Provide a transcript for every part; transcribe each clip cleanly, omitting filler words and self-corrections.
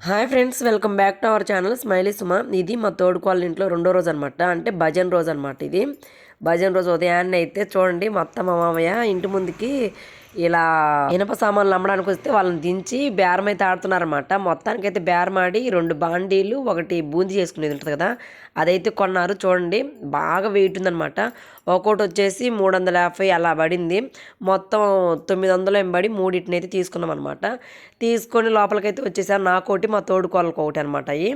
Hi friends, welcome back to our channel smiley Suma. ఇది మా తోడుకోళ్ళ ఇంట్లో రెండో రోజు అనమాట. అంటే భజన్ రోజు అనమాట. ఇది భజన్ రోజు ఉదయాన్నే అయితే చూడండి, మా అత్త మా మామయ్య ఇంటి ముందుకి ఇలా ఇనప సామాన్లు అమ్మడానికి వస్తే వాళ్ళని దించి బేరం అయితే ఆడుతున్నారనమాట. మొత్తానికి అయితే బేరం ఆడి 2 బాండీలు, ఒకటి బూందీ చేసుకునేది ఉంటుంది కదా, అదైతే కొన్నారు. చూడండి, బాగా వెయిట్ ఉందనమాట. ఒక్కోటి వచ్చేసి 350 అలా పడింది. మొత్తం 900 ఎంబడి మూడింటిని అయితే తీసుకున్నాం అనమాట. తీసుకొని లోపలికైతే వచ్చేసారు. నాకోటి, మా తోడుకోళ్ళకి ఒకటి అనమాట. అవి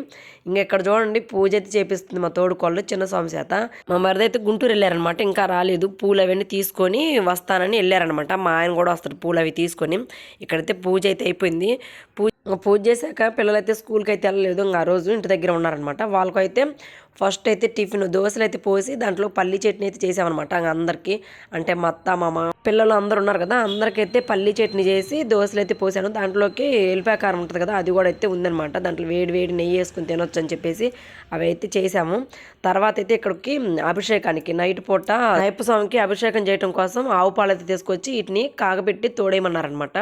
ఇంకా ఇక్కడ చూడండి, పూజ అయితే చేపిస్తుంది మా తోడుకోళ్ళు చిన్న స్వామి చేత. మా మరిది అయితే గుంటూరు వెళ్ళారనమాట, ఇంకా రాలేదు. పూలు అవన్నీ తీసుకొని వస్తానని వెళ్ళారనమాట. మా ఆయన కూడా వస్తారు పూలు అవి తీసుకొని. ఇక్కడైతే పూజ అయితే అయిపోయింది. పూజ చేశాక పిల్లలైతే స్కూల్కి అయితే వెళ్ళలేదు. ఇంకా ఆ రోజు ఇంటి దగ్గర ఉన్నారనమాట. వాళ్ళకైతే ఫస్ట్ అయితే టిఫిన్ దోశలు అయితే పోసి దాంట్లో పల్లి చట్నీ అయితే చేసామన్నమాట. అందరికీ అంటే మా అత్త మామ పిల్లలు అందరు ఉన్నారు కదా, అందరికైతే పల్లి చట్నీ చేసి దోశలు అయితే పోసాను. దాంట్లోకి ఎల్లిపాయ కారం ఉంటుంది కదా, అది కూడా అయితే ఉందన్నమాట. దాంట్లో వేడి వేడి నెయ్యి వేసుకుని తినొచ్చు అని చెప్పేసి అవి అయితే చేసాము. తర్వాత అయితే ఇక్కడికి అభిషేకానికి నైట్ పూట అయ్యప్ప స్వామికి అభిషేకం చేయడం కోసం ఆవు పాలు అయితే తీసుకొచ్చి వీటిని కాగబెట్టి తోడేయమన్నారనమాట.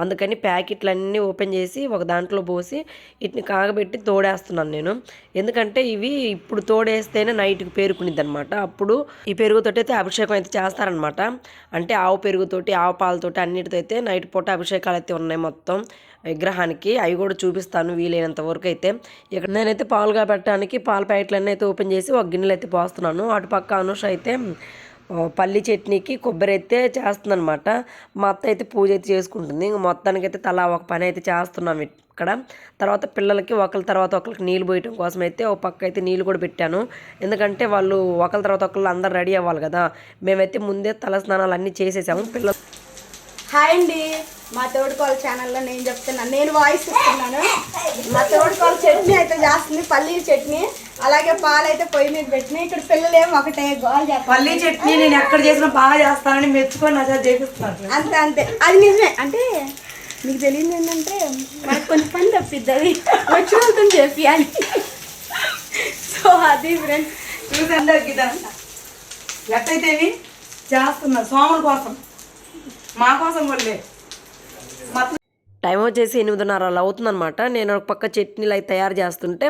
అందుకని ప్యాకెట్లన్నీ ఓపెన్ చేసి ఒక దాంట్లో పోసి వీటిని కాగబెట్టి తోడేస్తున్నాను నేను. ఎందుకంటే ఇవి ఇప్పుడు తోడేస్తేనే నైట్కి పేరుకునిద్ది అనమాట. అప్పుడు ఈ పెరుగుతోటి అయితే అభిషేకం అయితే చేస్తారనమాట. అంటే ఆవు పెరుగుతోటి, ఆవు పాలతోటి అన్నిటితో అయితే నైట్ పూట అభిషేకాలు అయితే ఉన్నాయి మొత్తం విగ్రహానికి. అవి కూడా చూపిస్తాను వీలైనంత వరకు అయితే. ఇక్కడ నేనైతే పాలుగా పెట్టడానికి పాల ప్యాకెట్లన్నీ అయితే ఓపెన్ చేసి ఒక గిన్నెలు అయితే పోస్తున్నాను. అటుపక్క అనుష అయితే పల్లి చట్నీకి కొబ్బరి అయితే చేస్తుందనమాట. మా అత్త అయితే పూజ అయితే చేసుకుంటుంది. ఇంక మొత్తానికైతే తలా ఒక పని అయితే చేస్తున్నాం ఇక్కడ. తర్వాత పిల్లలకి ఒకరి తర్వాత ఒకరికి నీళ్ళు పోయటం కోసం అయితే ఒక పక్క అయితే నీళ్ళు కూడా పెట్టాను. ఎందుకంటే వాళ్ళు ఒకరి తర్వాత ఒకళ్ళు అందరు రెడీ అవ్వాలి కదా. మేమైతే ముందే తల స్నానాలు అన్నీ చేసేసాము. పిల్లలు హాయ్ అండి, మా తోడుకోళ్ళ ఛానల్లో నేను చెప్తున్నాను, నేను వాయిస్ ఇస్తున్నాను. మా తోడుకోళ్ళ చట్నీ అయితే చేస్తుంది, పల్లీల చట్నీ. అలాగే పాలు అయితే పొయ్యి మీద పెట్టినాయి. ఇక్కడ పిల్లలు ఏమో ఒకటే గోల్ చేస్తారు. పల్లీ చట్నీ నేను ఎక్కడ చేసినా బాగా చేస్తానని మెచ్చుకొని నా చేపిస్తున్నాను. అంతే అంతే, అది నిజమే. అంటే మీకు తెలియదు ఏంటంటే మనకు కొంచెం పని తప్పిద్ది, అది వచ్చి వాళ్ళతో చెప్పాలి. సో అది ఫ్రెండ్స్ చూసండి, ఎట్టయితే చేస్తున్నా స్వాముల కోసం, మా కోసం వాళ్ళే. టైం వచ్చేసి 8:30 అలా అవుతుందనమాట. నేను ఒక పక్క చట్నీలు అయితే తయారు చేస్తుంటే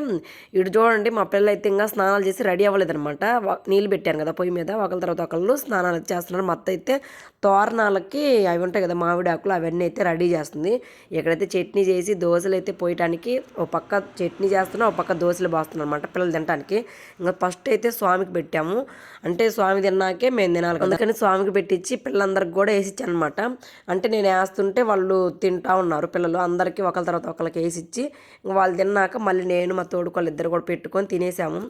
ఇటు చూడండి, మా పిల్లలు అయితే ఇంకా స్నానాలు చేసి రెడీ అవ్వలేదనమాట. నీళ్ళు పెట్టాను కదా పొయ్యి మీద, ఒకరి తర్వాత ఒకళ్ళు స్నానాలు చేస్తున్నారు. మా అత్త అయితే తోరణాలకి అవి ఉంటాయి కదా మామిడి ఆకులు, అవన్నీ అయితే రెడీ చేస్తుంది. ఇక్కడైతే చట్నీ చేసి దోశలు అయితే పోయటానికి ఒక పక్క చట్నీ చేస్తున్నా, ఒక పక్క దోశలు పోస్తున్నాను అనమాట పిల్లలు తినడానికి. ఇంకా ఫస్ట్ అయితే స్వామికి పెట్టాము. అంటే స్వామి తిన్నాకే మేము తినాలి కదా, అందుకని స్వామికి పెట్టించి పిల్లలందరికి కూడా వేసిచ్చాను అనమాట. అంటే నేను వేస్తుంటే వాళ్ళు తింటా ఉన్నారు పిల్లలు. అందరికీ ఒకరి తర్వాత ఒకరికి వేసిచ్చి వాళ్ళు తిన్నాక మళ్ళీ నేను మా తోడుకోళ్ళు ఇద్దరు కూడా పెట్టుకొని తినేసాము.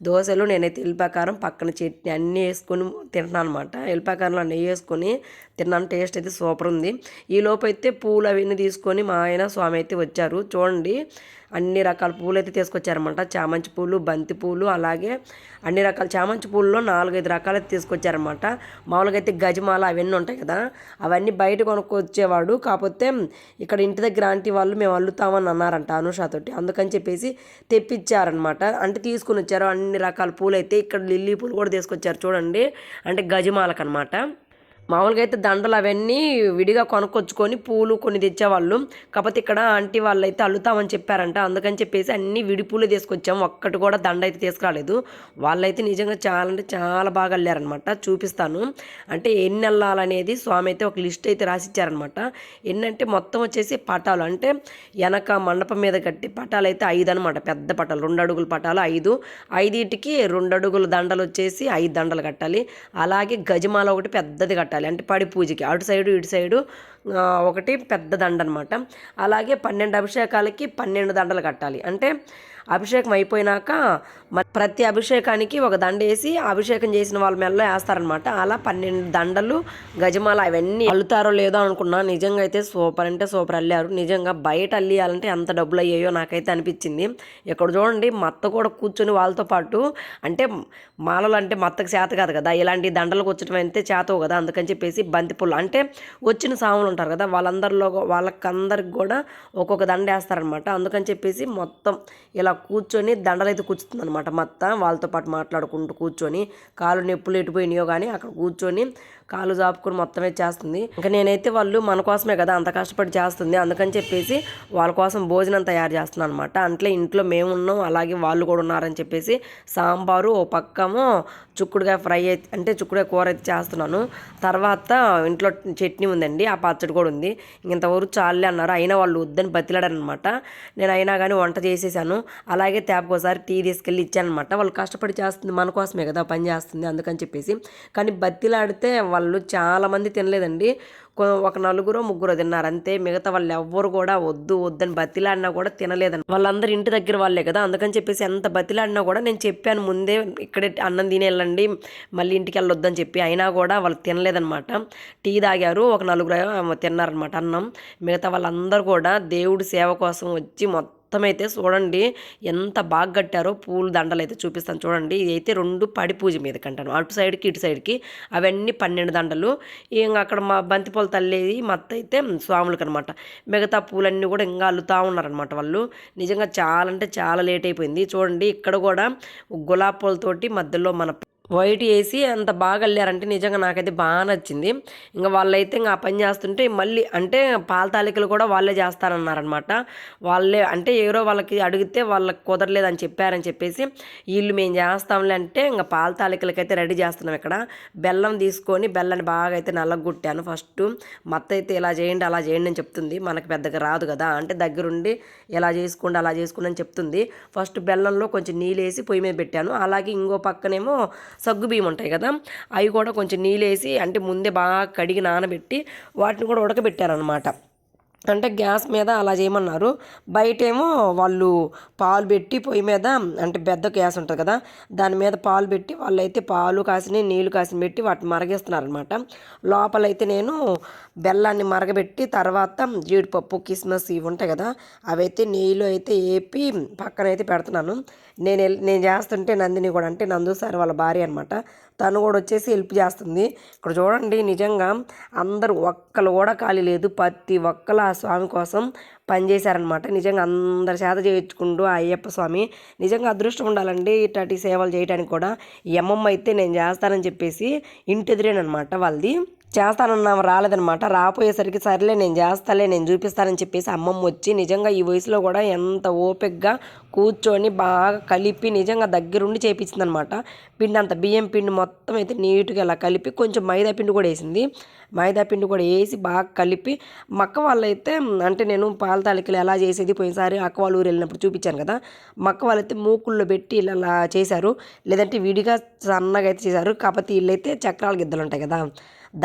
దోశలు నేనైతే ఎల్లిపాయకారం పక్కన చట్నీ అన్నీ వేసుకొని తింటున్నాను అనమాట. ఎల్లిపాయకారంలో నెయ్యి వేసుకొని తిన్నాను. టేస్ట్ అయితే సూపర్ ఉంది. ఈ లోపు అయితే పూలు అవన్నీ తీసుకొని మా ఆయన స్వామి అయితే వచ్చారు. చూడండి, అన్ని రకాల పూలు అయితే తీసుకొచ్చారనమాట. చామంతి పూలు, బంతి పూలు, అలాగే అన్ని రకాల చామంతి పూలలో 4-5 రకాలు అయితే తీసుకొచ్చారనమాట. మామూలుగా అయితే గజమాల అవన్నీ ఉంటాయి కదా, అవన్నీ బయట కొనుక్కొచ్చేవాడు. కాకపోతే ఇక్కడ ఇంటి దగ్గర ఆంటీ వాళ్ళు మేము అల్లుతామని అన్నారంట అనుషాతోటి, అందుకని చెప్పేసి తెప్పించారనమాట. అంటే తీసుకుని వచ్చారు అన్ని రకాల పూలు అయితే. ఇక్కడ లిల్లీ పూలు కూడా తీసుకొచ్చారు చూడండి, అంటే గజమాలకనమాట. మామూలుగా అయితే దండలు అవన్నీ విడిగా కొనుక్కొచ్చుకొని పూలు కొన్ని తెచ్చేవాళ్ళు. కాకపోతే ఇక్కడ ఆంటీ వాళ్ళు అయితే అల్లుతామని చెప్పారంట, అందుకని చెప్పేసి అన్ని విడి పూలు తీసుకొచ్చాము. ఒక్కటి కూడా దండ అయితే తీసుకురాలేదు. వాళ్ళైతే నిజంగా చాలా అంటే చాలా బాగా అల్లారనమాట. చూపిస్తాను. అంటే ఎన్ని అల్లాలనేది స్వామి అయితే ఒక లిస్ట్ అయితే రాసిచ్చారనమాట. ఎన్నంటే మొత్తం వచ్చేసి పటాలు, అంటే వెనక మండపం మీద కట్టి పటాలు అయితే 5 అనమాట. పెద్ద పటాలు 2 అడుగుల పటాలు 5కి 2 అడుగుల దండలు వచ్చేసి 5 దండలు కట్టాలి. అలాగే గజమాల ఒకటి పెద్దది కట్టాలి, అంటే పడి పూజకి అటు సైడు ఇటు సైడు ఒకటి పెద్ద దండ అనమాట. అలాగే 12 అభిషేకాలకి 12 దండలు కట్టాలి. అంటే అభిషేకం అయిపోయినాక ప్రతి అభిషేకానికి ఒక దండ వేసి అభిషేకం చేసిన వాళ్ళ మెల్లో వేస్తారనమాట. అలా 12 దండలు గజమాల అవన్నీ అల్లుతారో లేదో అనుకున్నా. నిజంగా అయితే సూపర్ అంటే సూపర్ అల్లారు. నిజంగా బయట అల్లియాలంటే ఎంత డబ్బులు అయ్యాయో నాకైతే అనిపించింది. ఇక్కడ చూడండి, మత్త కూడా కూర్చొని వాళ్ళతో పాటు, అంటే మాలలు అంటే మత్తకు చేత కాదు కదా, ఇలాంటి దండలు కూర్చోటం అయితే చేతవు కదా, అందుకని చెప్పేసి బంతిపూలు అంటే వచ్చిన సాములు ఉంటారు కదా, వాళ్ళకందరికి కూడా ఒక్కొక్క దండ వేస్తారనమాట. అందుకని చెప్పేసి మొత్తం ఇలా కూర్చొని దండలు అయితే కూర్చుతుంది అనమాట. మత్త వాళ్ళతో పాటు మాట్లాడుకుంటూ కూర్చొని, కాళ్ళు నొప్పులు ఎటుపోయినాయో కానీ అక్కడ కూర్చొని కాళ్ళు జాపుకొని మొత్తమే చేస్తుంది. ఇంకా నేనైతే వాళ్ళు మన కోసమే కదా అంత కష్టపడి చేస్తుంది, అందుకని చెప్పేసి వాళ్ళ కోసం భోజనం తయారు చేస్తున్నాను అనమాట. అంటే ఇంట్లో మేము ఉన్నాం, అలాగే వాళ్ళు కూడా ఉన్నారని చెప్పేసి సాంబారు, ఓ పక్కమో చుక్కుడుకాయ ఫ్రై అయితే అంటే చుక్కుడుకాయ కూర అయితే చేస్తున్నాను. తర్వాత ఇంట్లో చట్నీ ఉందండి, ఆ పచ్చడి కూడా ఉంది. ఇంతవరకు చాలే అన్నారు, అయినా వాళ్ళు వద్దని బతిలాడనమాట. నేను అయినా కానీ వంట చేసేసాను. అలాగే తేపకోసారి టీ తీసుకెళ్ళి ఇచ్చాను అనమాట. వాళ్ళు కష్టపడి చేస్తుంది మన కోసమే కదా పని చేస్తుంది, అందుకని చెప్పేసి. కానీ బతిలాడితే వాళ్ళు చాలామంది తినలేదండి, ఒక నలుగురో ముగ్గురో తిన్నారు అంతే. మిగతా వాళ్ళు ఎవ్వరు కూడా వద్దు వద్దని బతిలాడినా కూడా తినలేదని. వాళ్ళందరూ ఇంటి దగ్గర వాళ్ళే కదా, అందుకని చెప్పేసి ఎంత బతిలాడినా కూడా నేను చెప్పాను ముందే ఇక్కడే అన్నం తిని వెళ్ళండి, మళ్ళీ ఇంటికి వెళ్ళొద్దని చెప్పి. అయినా కూడా వాళ్ళు తినలేదనమాట. టీ తాగారు, ఒక నలుగురు తిన్నారనమాట అన్నం. మిగతా వాళ్ళందరూ కూడా దేవుడి సేవ కోసం వచ్చి మొత్తం అయితే చూడండి ఎంత బాగా కట్టారో. పూల దండలు అయితే చూపిస్తాను చూడండి. ఇది అయితే 2 పడి పూజ మీద కంటాను, అటు సైడ్కి ఇటు సైడ్కి. అవన్నీ 12 దండలు. ఇంకా అక్కడ మా బంతిపూల తల్లేది మత్త అయితే స్వాములకి అనమాట. మిగతా పూలన్నీ కూడా ఇంకా అల్లుతూ ఉన్నారనమాట వాళ్ళు. నిజంగా చాలా అంటే చాలా లేట్ అయిపోయింది. చూడండి ఇక్కడ కూడా గులాబీ పూలతోటి మధ్యలో మన వైట్ వేసి అంత బాగా అల్లారంటే నిజంగా నాకైతే బాగా నచ్చింది. ఇంకా వాళ్ళైతే ఇంకా ఆ పని చేస్తుంటే మళ్ళీ అంటే పాల తాలికలు కూడా వాళ్ళే చేస్తారన్నారనమాట. వాళ్ళే అంటే ఎవరో వాళ్ళకి అడిగితే వాళ్ళకి కుదరలేదని చెప్పారని చెప్పేసి వీళ్ళు మేము చేస్తాంలే అంటే ఇంకా పాల తాలికలకైతే రెడీ చేస్తున్నాం. ఇక్కడ బెల్లం తీసుకొని బెల్లాన్ని బాగా అయితే నల్లగొట్టాను. ఫస్ట్ మత్త అయితే ఇలా చేయండి అలా చేయండి అని చెప్తుంది, మనకు పెద్దగా రాదు కదా, అంటే దగ్గరుండి ఎలా చేసుకోండి అలా చేసుకోండి అని చెప్తుంది. ఫస్ట్ బెల్లంలో కొంచెం నీళ్ళు వేసి పొయ్యి మీద పెట్టాను. అలాగే ఇంకో పక్కనేమో సగ్గు బియ్యం ఉంటాయి కదా, అవి కూడా కొంచెం నీళ్ళేసి అంటే ముందే బాగా కడిగి నానబెట్టి వాటిని కూడా ఉడకబెట్టారనమాట. అంటే గ్యాస్ మీద అలా చేయమన్నారు. బయటేమో వాళ్ళు పాలు పెట్టి పొయ్యి మీద అంటే పెద్ద గ్యాస్ ఉంటుంది కదా, దాని మీద పాలు పెట్టి వాళ్ళైతే పాలు కాసిన నీళ్లు కాసిన పెట్టి వాటిని మరగిస్తున్నారనమాట. లోపలైతే నేను బెల్లాన్ని మరగబెట్టి తర్వాత జీడిపప్పు కిస్మిస్ ఇవి ఉంటాయి కదా, అవైతే నెయ్యిలో అయితే వేపి పక్కన అయితే పెడుతున్నాను. నేను చేస్తుంటే నందిని కూడా అంటే నందు సార్ వాళ్ళ భార్య అనమాట, తను కూడా వచ్చేసి హెల్ప్ చేస్తుంది. ఇక్కడ చూడండి నిజంగా అందరూ ఒక్కరు కూడా ఖాళీ లేదు, ప్రతి ఒక్కరు ఆ స్వామి కోసం పనిచేశారనమాట. నిజంగా అందరి చేత చేయించుకుంటూ ఆ అయ్యప్ప స్వామి నిజంగా అదృష్టం ఉండాలండి ఇట్లాంటి సేవలు చేయడానికి కూడా. ఈ అమ్మమ్మ అయితే నేను చేస్తానని చెప్పేసి ఇంటి ఎదురేనమాట వాళ్ళది, చేస్తానన్నా రాలేదనమాట. రాపోయేసరికి సరేలే నేను చేస్తాలే నేను చూపిస్తానని చెప్పేసి అమ్మమ్మ వచ్చి నిజంగా ఈ వయసులో కూడా ఎంత ఓపికగా కూర్చొని బాగా కలిపి నిజంగా దగ్గరుండి చేయించిందనమాట. పిండి అంత బియ్యం పిండి మొత్తం అయితే నీట్గా ఇలా కలిపి కొంచెం మైదా పిండి కూడా వేసింది. మైదా పిండి కూడా వేసి బాగా కలిపి మక్క వాళ్ళైతే అంటే నేను పాల తాలికలు ఎలా చేసేది పోయినసారి అక్క వాళ్ళ ఊరు వెళ్ళినప్పుడు చూపించాను కదా, మక్క వాళ్ళైతే మూకుల్లో పెట్టి ఇలా చేశారు, లేదంటే విడిగా సన్నగా అయితే చేశారు. కాకపోతే వీళ్ళైతే చక్రాల గిద్దలు ఉంటాయి కదా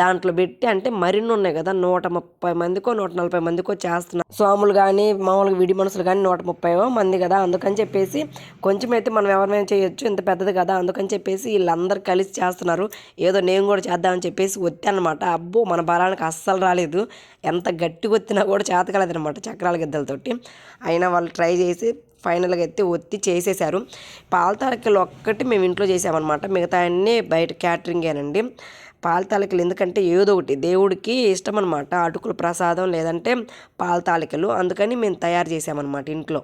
దాంట్లో పెట్టి అంటే మరిన్ని ఉన్నాయి కదా 130 మందికో 140 మందికో చేస్తున్నారు. స్వాములు కానీ మామూలుగా విడి మనుషులు కానీ 130 మంది కదా, అందుకని చెప్పేసి కొంచెం అయితే మనం ఎవరైనా చేయొచ్చు, ఇంత పెద్దది కదా, అందుకని చెప్పేసి వీళ్ళందరూ కలిసి చేస్తున్నారు. ఏదో నేను కూడా చేద్దామని చెప్పేసి వచ్చానమాట. అబ్బో మన బలానికి అస్సలు రాలేదు, ఎంత గట్టిగా వచ్చినా కూడా చేతకలేదు అనమాట చక్రాల గిద్దలతోటి. అయినా వాళ్ళు ట్రై చేసి ఫైనల్గా అయితే ఒత్తి చేసేసారు. పాల తాలికలు ఒక్కటి మేము ఇంట్లో చేసామన్నమాట, మిగతా అన్నీ బయట క్యాటరింగేనండి. పాల తాలికలు ఎందుకంటే ఏదో ఒకటి దేవుడికి ఇష్టం అనమాట, అటుకుల ప్రసాదం లేదంటే పాల తాలికలు, అందుకని మేము తయారు చేసామన్నమాట ఇంట్లో.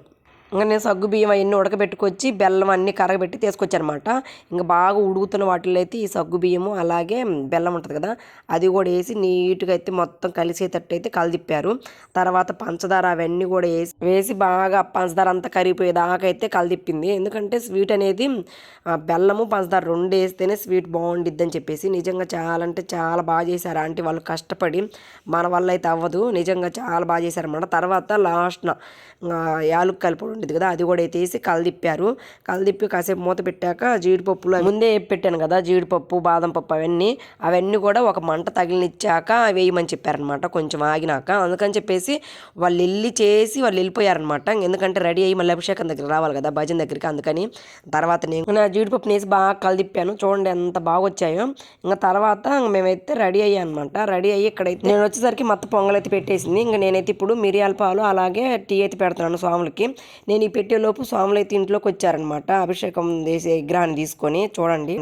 ఇంకా నేను సగ్గు బియ్యం అవన్నీ ఉడకబెట్టుకొచ్చి బెల్లం అన్నీ కరగబెట్టి తీసుకొచ్చానమాట. ఇంకా బాగా ఉడుకుతున్న వాటిలో అయితే ఈ సగ్గు బియ్యము అలాగే బెల్లం ఉంటుంది కదా అది కూడా వేసి నీట్గా అయితే మొత్తం కలిసేటట్టు అయితే కలిదిప్పారు. తర్వాత పంచదార అవన్నీ కూడా వేసి బాగా పంచదార అంతా కరిగిపోయేదాకా అయితే కలిదిప్పింది. ఎందుకంటే స్వీట్ అనేది బెల్లము పంచదార 2 వేస్తేనే స్వీట్ బాగుండిద్ది అని చెప్పేసి. నిజంగా చాలా అంటే చాలా బాగా చేశారు ఆంటీ వాళ్ళు కష్టపడి, మన వల్ల అయితే అవ్వదు, నిజంగా చాలా బాగా చేశారన్నమాట. తర్వాత లాస్ట్న యాలుక్కాయల పొడి ఉండేది కదా అది కూడా వేసి కలిదిప్పారు. కలిదిప్పి కాసేపు మూత పెట్టాక జీడిపప్పులు ముందే పెట్టాను కదా జీడిపప్పు బాదం పప్పు అవన్నీ కూడా ఒక మంట తగిలినిచ్చాక వేయమని చెప్పారనమాట కొంచెం ఆగినాక. అందుకని చెప్పేసి వాళ్ళు వెళ్ళిపోయారనమాట. ఎందుకంటే రెడీ అయ్యి మళ్ళీ అభిషేకం దగ్గర రావాలి కదా భజన దగ్గరికి, అందుకని. తర్వాత నేను నా జీడిపప్పుని వేసి బాగా కలిదిప్పాను, చూడండి ఎంత బాగా వచ్చాయో. ఇంకా తర్వాత మేమైతే రెడీ అయ్యాం అనమాట. రెడీ అయ్యి ఇక్కడైతే నేను వచ్చేసరికి మొత్తం పొంగలైతే పెట్టేసింది. ఇంకా నేనైతే ఇప్పుడు మిరియాల పాలు అలాగే టీ అయితే పెడుతున్నాను స్వాములకి. నేను ఈ పెట్టేలోపు స్వాములు అయితే ఇంట్లోకి వచ్చారనమాట అభిషేకం చేసే విగ్రహాన్ని తీసుకొని. చూడండి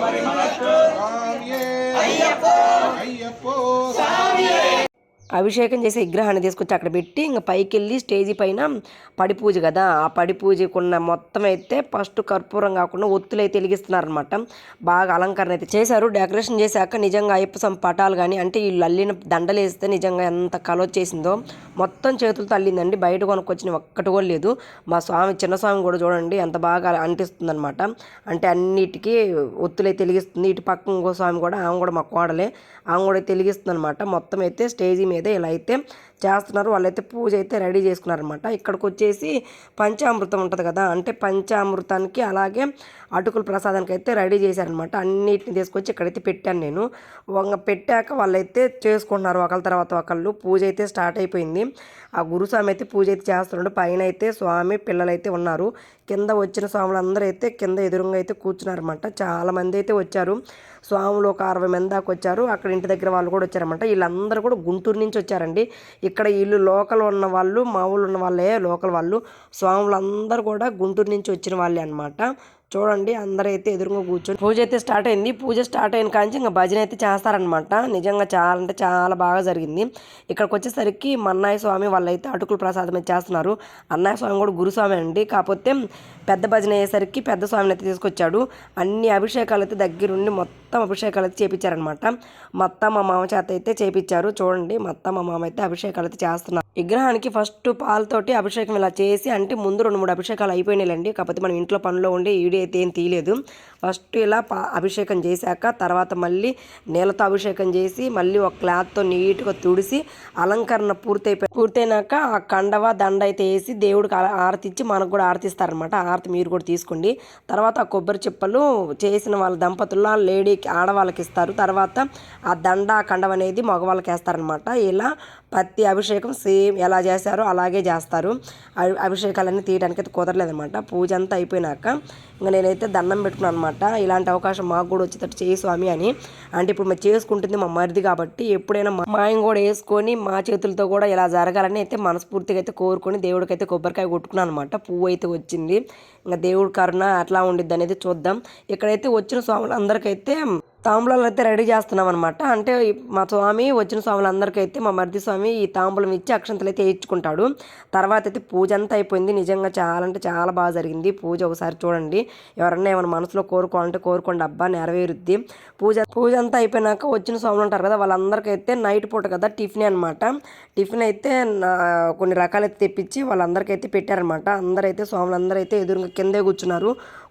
స్వామియే అయ్యప్పో అభిషేకం చేసే విగ్రహాన్ని తీసుకొచ్చి అక్కడ పెట్టి ఇంకా పైకి వెళ్ళి స్టేజీ పైన పడి పూజ కదా, ఆ పడి పూజకున్న మొత్తం అయితే ఫస్ట్ కర్పూరం కాకుండా ఒత్తులు అయితే వెలిగిస్తున్నారనమాట. బాగా అలంకరణ అయితే చేశారు. డెకరేషన్ చేశాక నిజంగా అయ్యప్ప స్వామి పటాలు కానీ అంటే వీళ్ళు అల్లిన దండలు వేస్తే నిజంగా ఎంత కల వచ్చేసిందో. మొత్తం చేతులతో అల్లిందండి, బయట కొనుక్కొచ్చిన ఒక్కటి కూడా లేదు. మా స్వామి చిన్న స్వామి కూడా చూడండి ఎంత బాగా అంటిస్తుంది అనమాట. అంటే అన్నిటికీ ఒత్తులైతే వెలిగిస్తుంది. ఇటు పక్క ఇంకో స్వామి కూడా, ఆమె కూడా మా కోడలే, ఆమె కూడా వెలిగిస్తుంది అనమాట. మొత్తం అయితే స్టేజీ మీద ఇలా అయితే చేస్తున్నారు. వాళ్ళైతే పూజ అయితే రెడీ చేసుకున్నారనమాట. ఇక్కడికి వచ్చేసి పంచామృతం ఉంటుంది కదా, అంటే పంచామృతానికి అలాగే అటుకుల ప్రసాదానికి అయితే రెడీ చేశారనమాట. అన్నిటిని తీసుకొచ్చి ఇక్కడైతే పెట్టాను నేను. పెట్టాక వాళ్ళైతే చేసుకుంటున్నారు ఒకళ్ళ తర్వాత ఒకళ్ళు. పూజ అయితే స్టార్ట్ అయిపోయింది. ఆ గురుస్వామి అయితే పూజ అయితే చేస్తున్నాడు. పైన అయితే స్వామి పిల్లలైతే ఉన్నారు. కింద వచ్చిన స్వాములు అందరూ అయితే కింద ఎదురుగా అయితే కూర్చున్నారన్నమాట. చాలామంది అయితే వచ్చారు. స్వాములు ఒక 60 మంది దాకా వచ్చారు. అక్కడ ఇంటి దగ్గర వాళ్ళు కూడా వచ్చారన్నమాట. వీళ్ళందరూ కూడా గుంటూరు నుంచి వచ్చారండి. ఇక్కడ వీళ్ళు లోకల్ ఉన్న వాళ్ళు, మామూలు ఉన్న వాళ్ళే లోకల్ వాళ్ళు. స్వాములందరూ కూడా గుంటూరు నుంచి వచ్చిన వాళ్ళే అనమాట. చూడండి అందరైతే ఎదురుగా కూర్చొని పూజ అయితే స్టార్ట్ అయింది. పూజ స్టార్ట్ అయిన కాంచి ఇంకా భజన అయితే చేస్తారనమాట. నిజంగా చాలా అంటే చాలా బాగా జరిగింది. ఇక్కడికి వచ్చేసరికి మన్నయ్య స్వామి వాళ్ళైతే అటుకుల ప్రసాదం అయితే చేస్తున్నారు. అన్నయ్య స్వామి కూడా గురుస్వామి అండి, కాకపోతే పెద్ద భజన అయ్యేసరికి పెద్ద స్వామిని అయితే తీసుకొచ్చాడు. అన్ని అభిషేకాలు అయితే దగ్గరుండి మొత్తం అభిషేకాలు అయితే చేపించారనమాట. మొత్తం మా మామ చేత అయితే చేపించారు. చూడండి మొత్తం మా మామ అయితే అభిషేకాలు అయితే చేస్తున్నారు. విగ్రహానికి ఫస్ట్ పాలతోటి అభిషేకం ఇలా చేసి, అంటే ముందు 2-3 అభిషేకాలు అయిపోయినాయండి, కాకపోతే మనం ఇంట్లో పనిలో ఉండి వీడియో అయితే ఏం తీయలేదు. ఫస్ట్ ఇలా అభిషేకం చేశాక తర్వాత మళ్ళీ నీళ్ళతో అభిషేకం చేసి మళ్ళీ ఒక క్లాత్తో నీట్గా తుడిసి అలంకరణ పూర్తయినాక ఆ కండవ దండ అయితే వేసి దేవుడికి ఆరతి ఇచ్చి మనకు కూడా ఆరతిస్తారనమాట. ఆరతి మీరు కూడా తీసుకోండి. తర్వాత ఆ కొబ్బరి చిప్పలు చేసిన వాళ్ళ దంపతుల్లో లేడీకి ఆడవాళ్ళకి ఇస్తారు. తర్వాత ఆ దండ ఆ కండవ అనేది మగవాళ్ళకి వేస్తారనమాట. ఇలా ప్రతి అభిషేకం సేమ్ ఎలా చేశారో అలాగే చేస్తారు. అభిషేకాలన్నీ తీయడానికి అయితే కుదరలేదనమాట. పూజ అంతా అయిపోయినాక ఇంకా నేనైతే దండం పెట్టుకున్నాను అనమాట. ఇలాంటి అవకాశం మాకు కూడా వచ్చేటట్టు చేయి స్వామి అని. అంటే ఇప్పుడు మేము చేసుకుంటుంది మా మరిది కాబట్టి ఎప్పుడైనా మా ఆయన కూడా వేసుకొని మా చేతులతో కూడా ఇలా జరగాలని అయితే మనస్ఫూర్తిగా అయితే కోరుకొని దేవుడికి అయితే కొబ్బరికాయ కొట్టుకున్నాను అనమాట. పువ్వు అయితే వచ్చింది. ఇంకా దేవుడి కరుణ అట్లా ఉండిద్ది అనేది చూద్దాం. ఇక్కడైతే వచ్చిన స్వాములు అందరికైతే తాంబూలాలు అయితే రెడీ చేస్తున్నాం అనమాట. అంటే మా స్వామి వచ్చిన స్వాములందరికైతే మా మరిది స్వామి ఈ తాంబూలం ఇచ్చి అక్షంతలు అయితే వేయించుకుంటాడు. తర్వాత అయితే పూజ అంతా అయిపోయింది. నిజంగా చాలా అంటే చాలా బాగా జరిగింది పూజ. ఒకసారి చూడండి, ఎవరన్నా ఏమైనా మనసులో కోరుకోవాలంటే కోరుకోండి, అబ్బా నెరవేరుద్ది. పూజ అంతా అయిపోయినాక వచ్చిన స్వాములు ఉంటారు కదా, వాళ్ళందరికైతే నైట్ పూట కదా టిఫిన్ అనమాట. టిఫిన్ అయితే కొన్ని రకాలైతే తెప్పించి వాళ్ళందరికైతే పెట్టారనమాట. అందరైతే స్వాములందరూ అయితే ఎదురుగా కిందే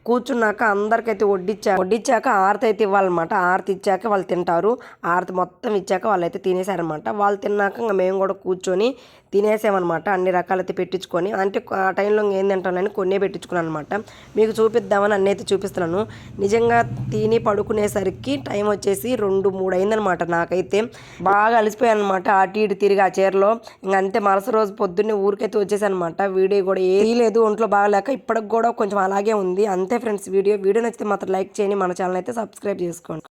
కూర్చున్నాక అందరికైతే వడ్డించాక ఆరతి అయితే ఇవ్వాలన్నమాట. ఆరతి ఇచ్చాక వాళ్ళు తింటారు. ఆరతి మొత్తం ఇచ్చాక వాళ్ళైతే తినేసారనమాట. వాళ్ళు తిన్నాక ఇంకా మేము కూడా కూర్చొని తినేసామన్నమాట. అన్ని రకాలైతే పెట్టించుకొని, అంటే ఆ టైంలో ఏం తింటానని కొన్నే పెట్టించుకున్నాను అనమాట. మీకు చూపిద్దామని అన్నీ అయితే చూపిస్తున్నాను. నిజంగా తిని పడుకునేసరికి టైం వచ్చేసి 2-3 అయిందనమాట. నాకైతే బాగా అలసిపోయాను అనమాట. అటు ఇటు తిరిగి ఆ చీరలో. ఇంకంతే మరుసటి రోజు పొద్దున్నే ఊరికైతే వచ్చేసాను అనమాట. వీడియో కూడా ఏది లేదు, ఒంట్లో బాగాలేక ఇప్పటికి కూడా కొంచెం అలాగే ఉంది. అంతే ఫ్రెండ్స్, వీడియో నచ్చితే మాత్రం లైక్ చేయండి, మన ఛానల్ అయితే సబ్స్క్రైబ్ చేసుకోండి.